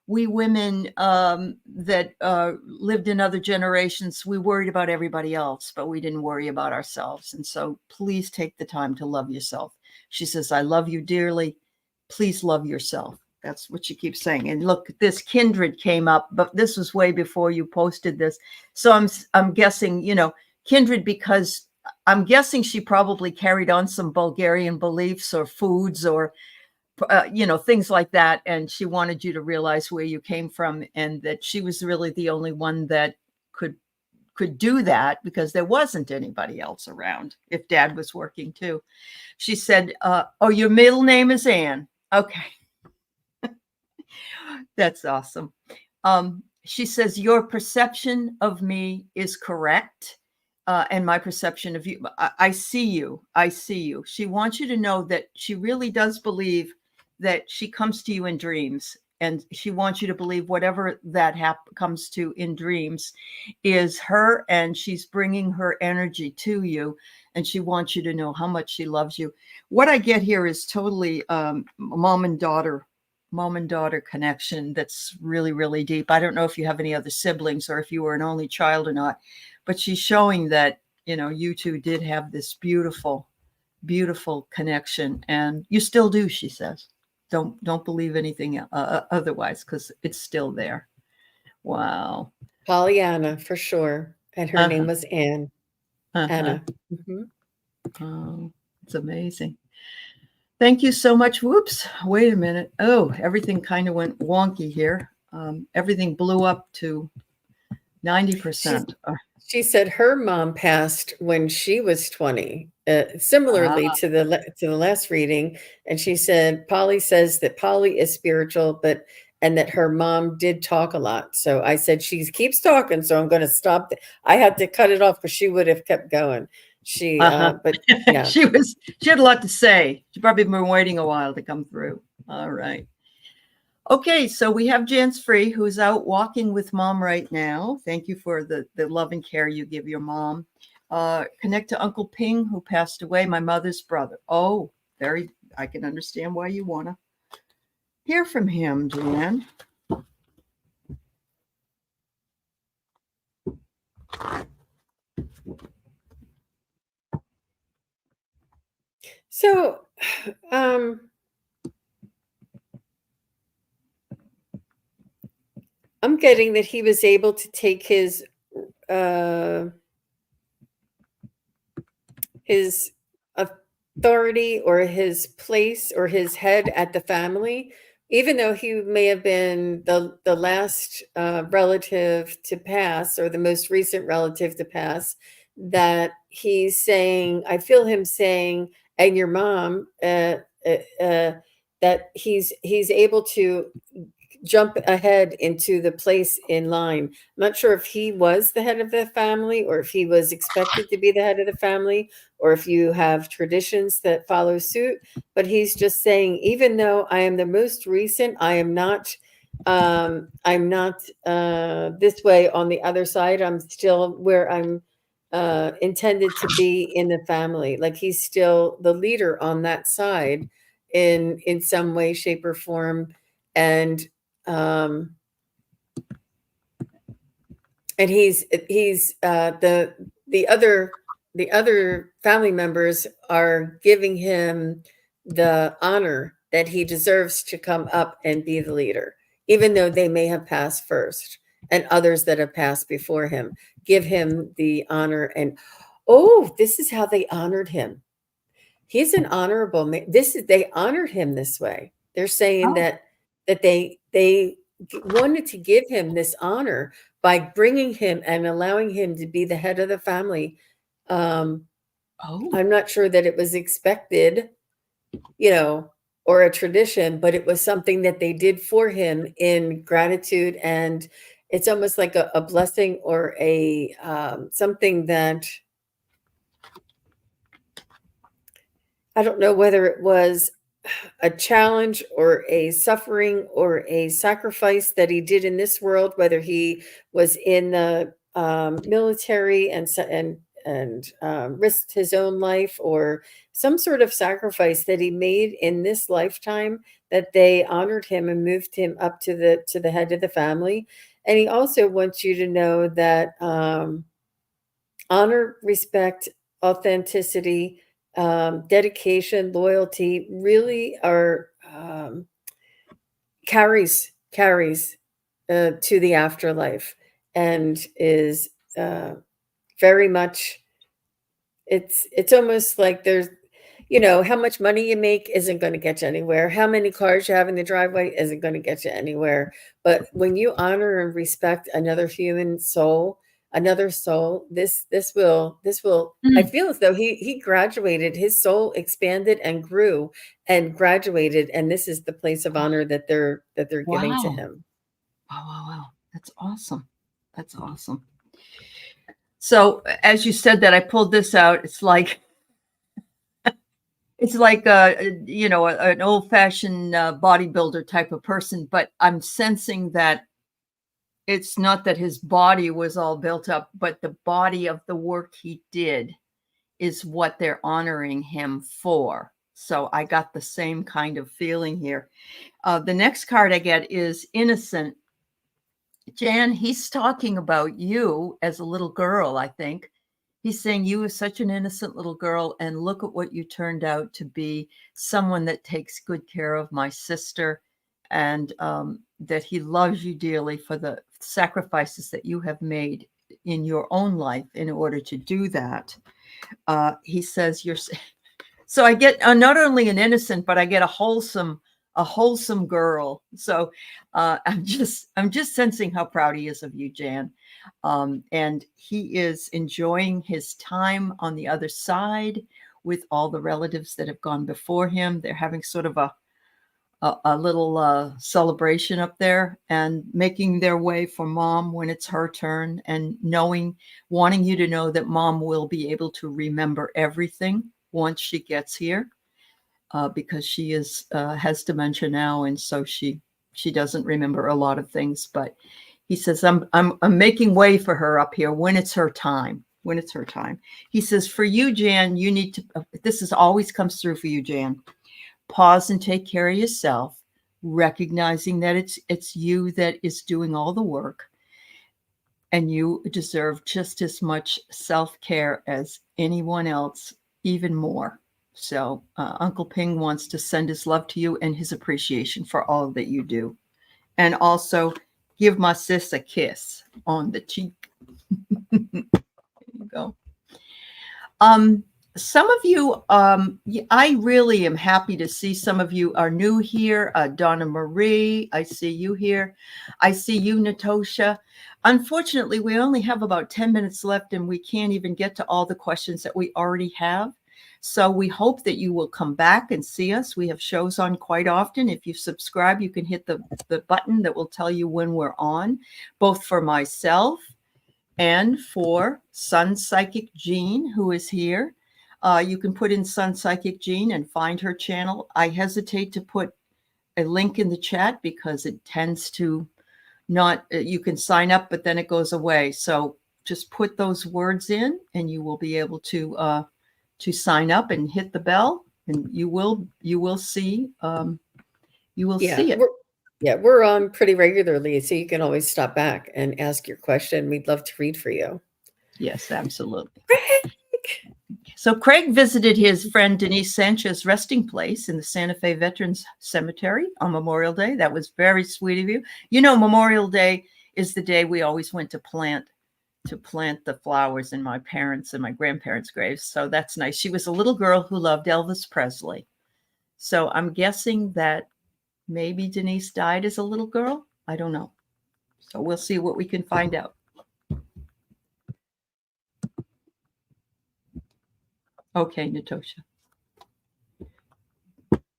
We women that lived in other generations, we worried about everybody else, but we didn't worry about ourselves. And so please take the time to love yourself. She says, I love you dearly. Please love yourself. That's what she keeps saying. And look, this kindred came up, but this was way before you posted this. So I'm guessing, kindred, because I'm guessing she probably carried on some Bulgarian beliefs or foods or things like that. And she wanted you to realize where you came from and that she was really the only one that could do that because there wasn't anybody else around if Dad was working too. She said, oh, your middle name is Anne. Okay. That's awesome. She says, your perception of me is correct. And my perception of you, I see you. I see you. She wants you to know that she really does believe that she comes to you in dreams. And she wants you to believe whatever that comes to in dreams is her, and she's bringing her energy to you. And she wants you to know how much she loves you. What I get here is totally mom and daughter connection that's really, really deep. I don't know if you have any other siblings or if you were an only child or not, but she's showing that, you two did have this beautiful, beautiful connection, and you still do, she says. Don't believe anything otherwise, because it's still there. Wow. Pollyanna, for sure. And her name was Anne. Anna. Mm-hmm. Oh, it's amazing. Thank you so much. Whoops. Wait a minute. Oh, everything kind of went wonky here. Everything blew up to 90%. She said her mom passed when she was 20, similarly to the last reading. And she said, Polly says that Polly is spiritual, and that her mom did talk a lot. So I said, she keeps talking, so I'm going to stop. I had to cut it off because she would have kept going. But yeah. she had a lot to say. She probably been waiting a while to come through. All right. Okay, so we have Jance Free, who's out walking with mom right now. Thank you for the love and care you give your mom. Connect to Uncle Ping, who passed away, my mother's brother. Oh, I can understand why you want to hear from him, Jan. So, I'm getting that he was able to take his authority or his place or his head at the family, even though he may have been the last relative to pass or the most recent relative to pass, that he's saying, I feel him saying, and your mom, that he's able to jump ahead into the place in line. I'm not sure if he was the head of the family or if he was expected to be the head of the family, or if you have traditions that follow suit. But he's just saying, even though I am the most recent, I'm not this way on the other side. I'm still where I'm intended to be in the family. Like he's still the leader on that side in some way, shape, or form. And he's the other family members are giving him the honor that he deserves to come up and be the leader, even though they may have passed first, and others that have passed before him give him the honor. And this is how they honored him. He's an honorable man. They honored him this way. They're saying that they wanted to give him this honor by bringing him and allowing him to be the head of the family. I'm not sure that it was expected, or a tradition, but it was something that they did for him in gratitude. And it's almost like a blessing or a something that, I don't know whether it was a challenge or a suffering or a sacrifice that he did in this world, whether he was in the military and risked his own life, or some sort of sacrifice that he made in this lifetime, that they honored him and moved him up to the head of the family. And he also wants you to know that honor, respect, authenticity, dedication, loyalty really are carries to the afterlife, and is very much, it's almost like there's, how much money you make isn't going to get you anywhere. How many cars you have in the driveway isn't going to get you anywhere. But when you honor and respect another human soul, another soul, this will, I Mm. feel as though he graduated, his soul expanded and grew and graduated, and this is the place of honor that they're giving to Wow. him. Wow, wow, wow. That's awesome. That's awesome. So as you said that, I pulled this out. It's like an old-fashioned bodybuilder type of person, but I'm sensing that it's not that his body was all built up, but the body of the work he did is what they're honoring him for. So I got the same kind of feeling here. The next card I get is innocent. Jan, he's talking about you as a little girl, I think. He's saying you were such an innocent little girl, and look at what you turned out to be, someone that takes good care of my sister, and that he loves you dearly for the sacrifices that you have made in your own life in order to do that. He says you're so I get not only an innocent, but I get a wholesome girl. So I'm just sensing how proud he is of you, Jan. And he is enjoying his time on the other side with all the relatives that have gone before him. They're having sort of a little celebration up there and making their way for mom when it's her turn, and wanting you to know that mom will be able to remember everything once she gets here, because she has dementia now, and so she doesn't remember a lot of things. But he says, I'm making way for her up here when it's her time. When it's her time. He says, for you, Jan, you need to, this is always comes through for you, Jan. Pause and take care of yourself, recognizing that it's you that is doing all the work, and you deserve just as much self-care as anyone else, even more. So Uncle Ping wants to send his love to you and his appreciation for all that you do. And also give my sis a kiss on the cheek. There you go. Some of you, I really am happy to see some of you are new here. Donna Marie, I see you here. I see you, Natosha. Unfortunately, we only have about 10 minutes left, and we can't even get to all the questions that we already have. So we hope that you will come back and see us. We have shows on quite often. If you subscribe, you can hit the button that will tell you when we're on, both for myself and for SunPsychic Jean, who is here. You can put in SunPsychic Jean and find her channel. I hesitate to put a link in the chat because it tends to not, you can sign up, but then it goes away. So just put those words in and you will be able to sign up and hit the bell, and you will see, see it. We're on pretty regularly, so you can always stop back and ask your question. We'd love to read for you. Yes, absolutely. So Craig visited his friend Denise Sanchez's resting place in the Santa Fe Veterans Cemetery on Memorial Day. That was very sweet of you. You know, Memorial Day is the day we always went to plant the flowers in my parents' and my grandparents' graves. So that's nice. She was a little girl who loved Elvis Presley. So I'm guessing that maybe Denise died as a little girl. I don't know. So we'll see what we can find out. Okay, Natosha.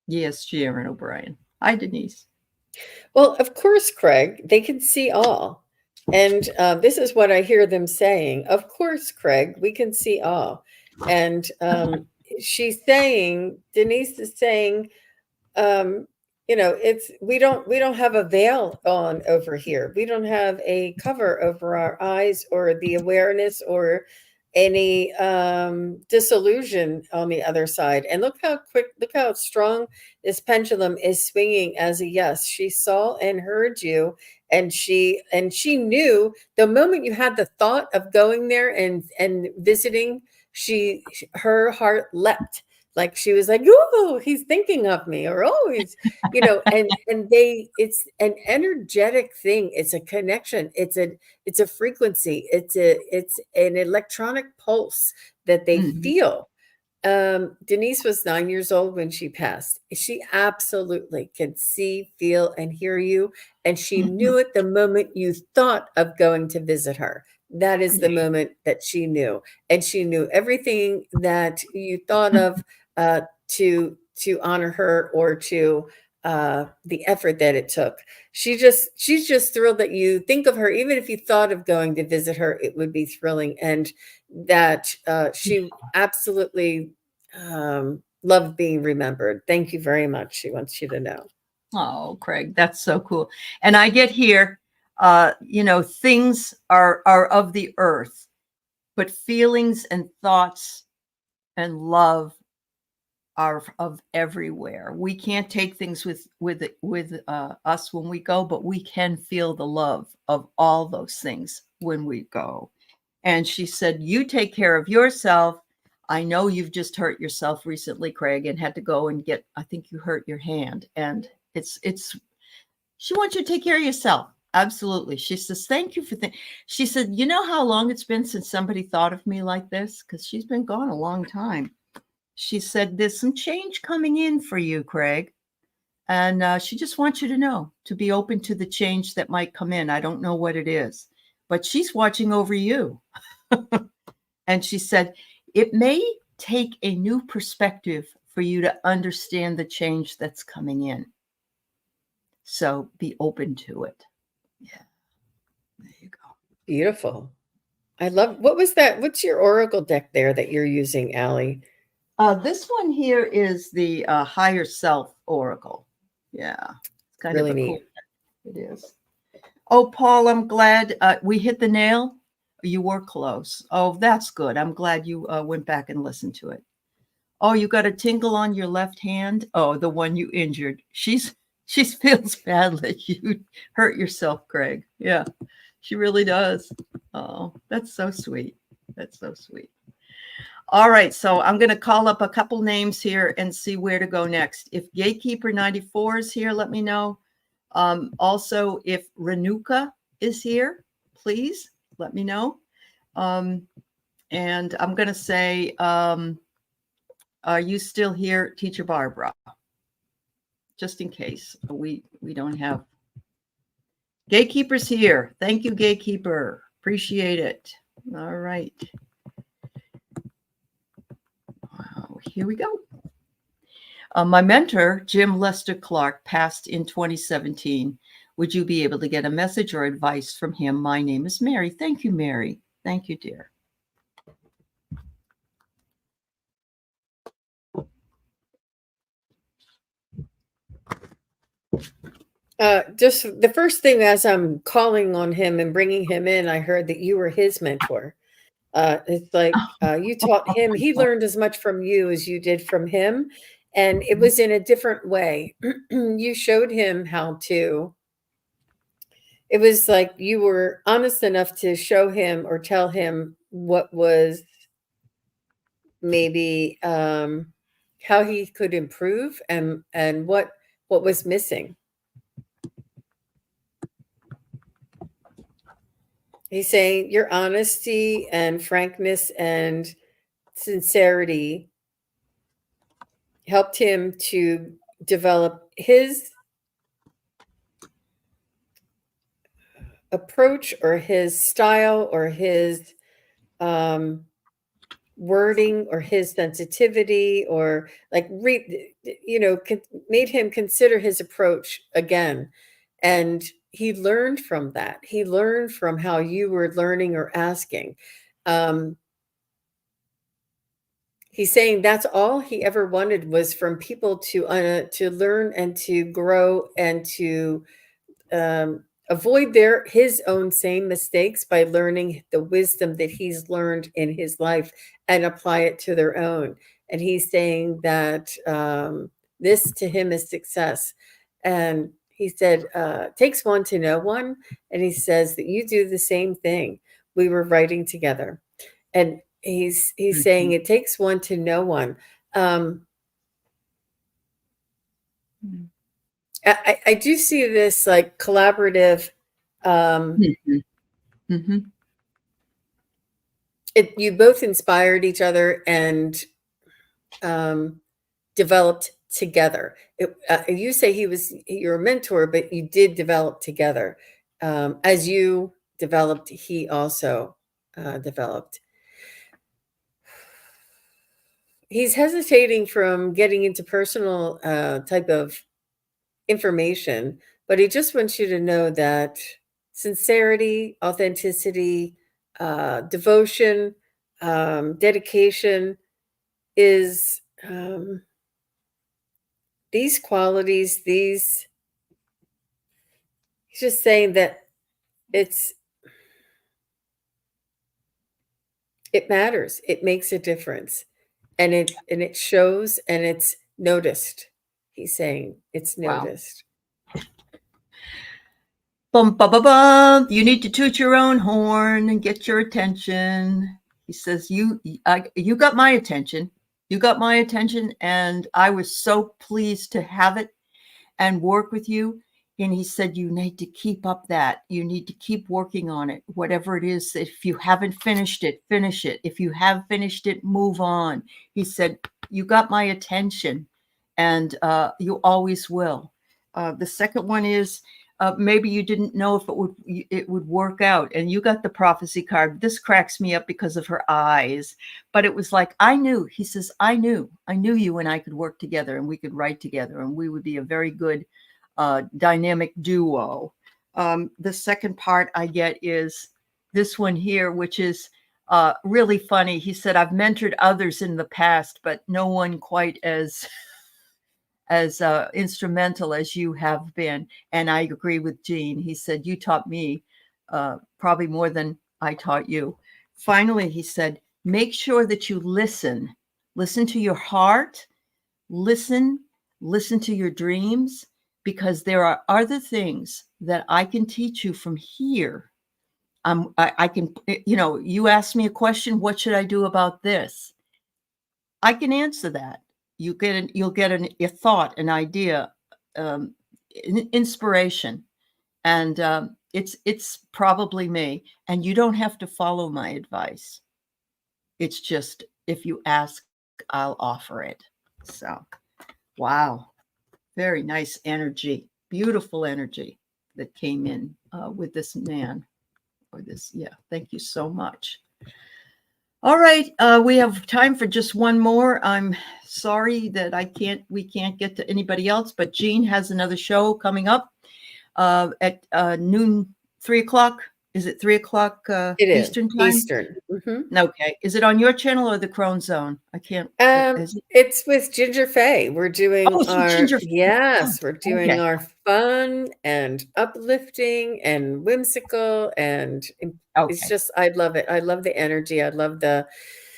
Yes, Sharon O'Brien. Hi, Denise. Well, of course, Craig, they can see all. And this is what I hear them saying. Of course, Craig, we can see all. And she's saying, Denise is saying, it's we don't have a veil on over here. We don't have a cover over our eyes or the awareness or any disillusion on the other side. And look how strong this pendulum is swinging as a yes. She saw and heard you, and she knew the moment you had the thought of going there and visiting, her heart leapt like she was like, "Oh, he's thinking of me," or "Oh, he's," and it's an energetic thing. It's a connection. It's a frequency. It's an electronic pulse that they Mhm. feel. Denise was 9 years old when she passed. She absolutely could see, feel, and hear you. And she Mhm. knew it the moment you thought of going to visit her. That is the Yeah. moment that she knew. And she knew everything that you thought of to honor her, or to the effort that it took. She's just thrilled that you think of her. Even if you thought of going to visit her, it would be thrilling. And that she absolutely loved being remembered. Thank you very much. She wants you to know. Oh, Craig, that's so cool. And I get here, things are of the earth, but feelings and thoughts and love are of everywhere. We can't take things with us when we go, but we can feel the love of all those things when we go. And she said, "You take care of yourself. I know you've just hurt yourself recently, Craig, and had to go and get. I think you hurt your hand, and it's." She wants you to take care of yourself. Absolutely. She says, "Thank you for." She said, "You know how long it's been since somebody thought of me like this? Because she's been gone a long time." She said, "There's some change coming in for you, Craig. And she just wants you to know, to be open to the change that might come in. I don't know what it is, but she's watching over you." And she said, "It may take a new perspective for you to understand the change that's coming in. So be open to it." Yeah, there you go. Beautiful. I love, what was that? What's your oracle deck there that you're using, Allie? This one here is the Higher Self Oracle. Yeah, it's kind of Really a cool. neat. It is. Oh, Paul, I'm glad we hit the nail. You were close. Oh, that's good. I'm glad you went back and listened to it. Oh, you got a tingle on your left hand? Oh, the one you injured. She feels bad that you hurt yourself, Craig. Yeah, she really does. Oh, that's so sweet. That's so sweet. All right, so I'm going to call up a couple names here and see where to go next. If Gatekeeper 94 is here, let me know. Also, if Renuka is here, please let me know. And I'm going to say, are you still here, Teacher Barbara? Just in case we don't have Gatekeeper's here. Thank you, Gatekeeper. Appreciate it. All right. Wow, here we go. My mentor, Jim Lester Clark, passed in 2017. Would you be able to get a message or advice from him? My name is Mary. Thank you, Mary. Thank you, dear. Just the first thing, as I'm calling on him and bringing him in, I heard that you were his mentor. It's like you taught him, he learned as much from you as you did from him. And it was in a different way. You showed him how to, it was like you were honest enough to show him or tell him what was maybe how he could improve, and what was missing. He's saying your honesty and frankness and sincerity helped him to develop his approach or his style or his wording or his sensitivity, or like made him consider his approach again. And he learned from that. He learned from how you were learning or asking. He's saying that's all he ever wanted, was from people to learn and to grow and to avoid his own same mistakes by learning the wisdom that he's learned in his life and apply it to their own. And he's saying that this to him is success. And he said, takes one to know one. And he says that you do the same thing. We were writing together. And he's saying it takes one to know one. I do see this like collaborative. Mhm. Mhm. You both inspired each other and um, developed together. You say he was your mentor, but you did develop together. As you developed, he also developed. He's hesitating from getting into personal type of information, but he just wants you to know that sincerity, authenticity, devotion, dedication is these qualities, he's just saying that it's, it matters. It makes a difference. And it shows and it's noticed. He's saying it's Wow. noticed. Bum, ba, ba, bum. You need to toot your own horn and get your attention. He says, you got my attention. You got my attention. And I was so pleased to have it and work with you. And he said, you need to keep up that. You need to keep working on it, whatever it is. If you haven't finished it, finish it. If you have finished it, move on. He said, you got my attention and you always will. The second one is, maybe you didn't know if it would work out, and you got the prophecy card. This cracks me up because of her eyes, but it was like, I knew. He says, I knew you and I could work together, and we could write together, and we would be a very good dynamic duo. The second part I get is this one here, which is really funny. He said, I've mentored others in the past, but no one quite as instrumental as you have been. And I agree with Gene. He said, you taught me probably more than I taught you. Finally, he said, make sure that you listen. Listen to your heart. Listen to your dreams, because there are other things that I can teach you from here. I can, you ask me a question, what should I do about this? I can answer that. You'll get a thought, an idea, inspiration, and it's probably me. And you don't have to follow my advice. It's just, if you ask, I'll offer it. So, wow, very nice energy, beautiful energy that came in with this man or this. Yeah, thank you so much. All right, we have time for just one more. I'm sorry that we can't get to anybody else, but Jean has another show coming up at noon, 3:00. Is it 3:00 It is Eastern time? Eastern. Okay. Is it on your channel or the Crone Zone? I can't. Is it? It's with Ginger Faye. We're doing Oh, it's with our, Ginger. Oh, yes, we're doing okay. our fun and uplifting and whimsical, and it's Okay. just, I love it. I love the energy. I love the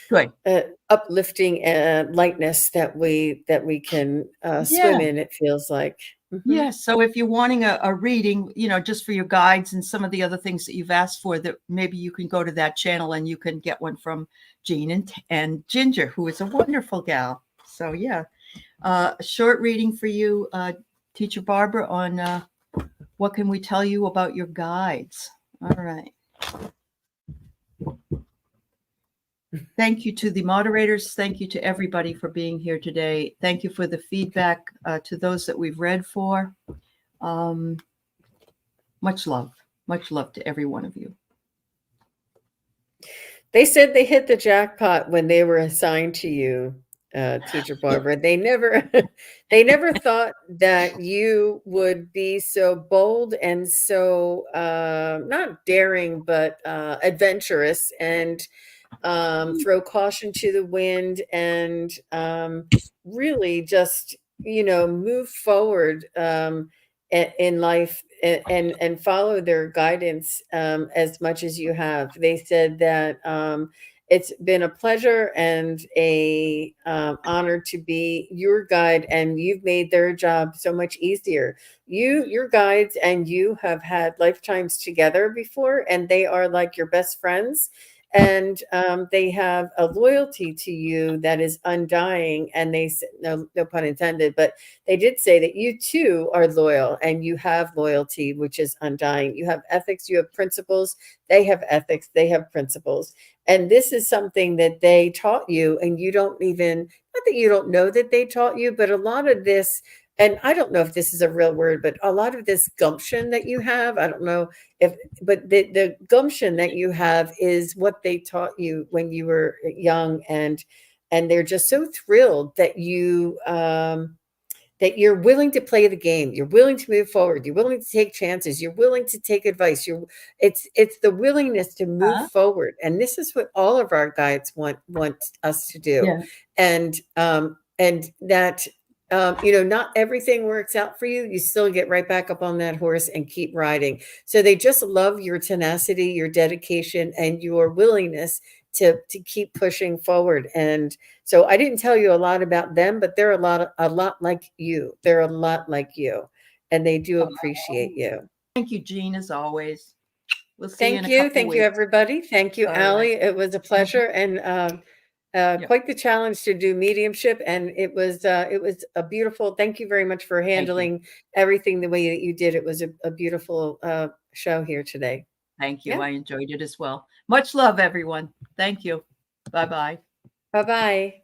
Good. uplifting lightness that we can swim Yeah. in, it feels like. Yeah. So if you're wanting a reading, just for your guides and some of the other things that you've asked for, that maybe you can go to that channel and you can get one from Jean and Ginger, who is a wonderful gal. So yeah, a short reading for you, Teacher Barbara, on what can we tell you about your guides. All right. Thank you to the moderators. Thank you to everybody for being here today. Thank you for the feedback to those that we've read for. Much love to every one of you. They said they hit the jackpot when they were assigned to you, Teacher Barbara. They never they never thought that you would be so bold and so not daring, but adventurous, and throw caution to the wind, and really just, move forward in life, and follow their guidance as much as you have. They said that it's been a pleasure and a honor to be your guide, and you've made their job so much easier. Your guides and you have had lifetimes together before, and they are like your best friends, and they have a loyalty to you that is undying. And they said, no pun intended, but they did say that you too are loyal and you have loyalty, which is undying. You have ethics, you have principles. They have ethics, they have principles. And this is something that they taught you, and you don't even, not that you don't know that they taught you, but a lot of this, and I don't know if this is a real word, but a lot of this gumption that you have, I don't know if, but the gumption that you have is what they taught you when you were young, and they're just so thrilled that you're willing to play the game, you're willing to move forward, you're willing to take chances, you're willing to take advice. It's the willingness to move forward, and this is what all of our guides want us to do. Yeah. And that not everything works out for you. You still get right back up on that horse and keep riding. So they just love your tenacity, your dedication, and your willingness to keep pushing forward. And so I didn't tell you a lot about them, but they're a lot like you. They're a lot like you, and they do appreciate you. Thank you, Jean, as always. We'll see you in a Thank you. couple Thank you, weeks. everybody. Thank you, All Aley. right. It was a pleasure, and quite the challenge to do mediumship. And it was a beautiful, thank you very much for handling everything the way that you did. It was a beautiful show here today. Thank you. I enjoyed it as well. Much love, everyone. Thank you. Bye-bye. Bye-bye.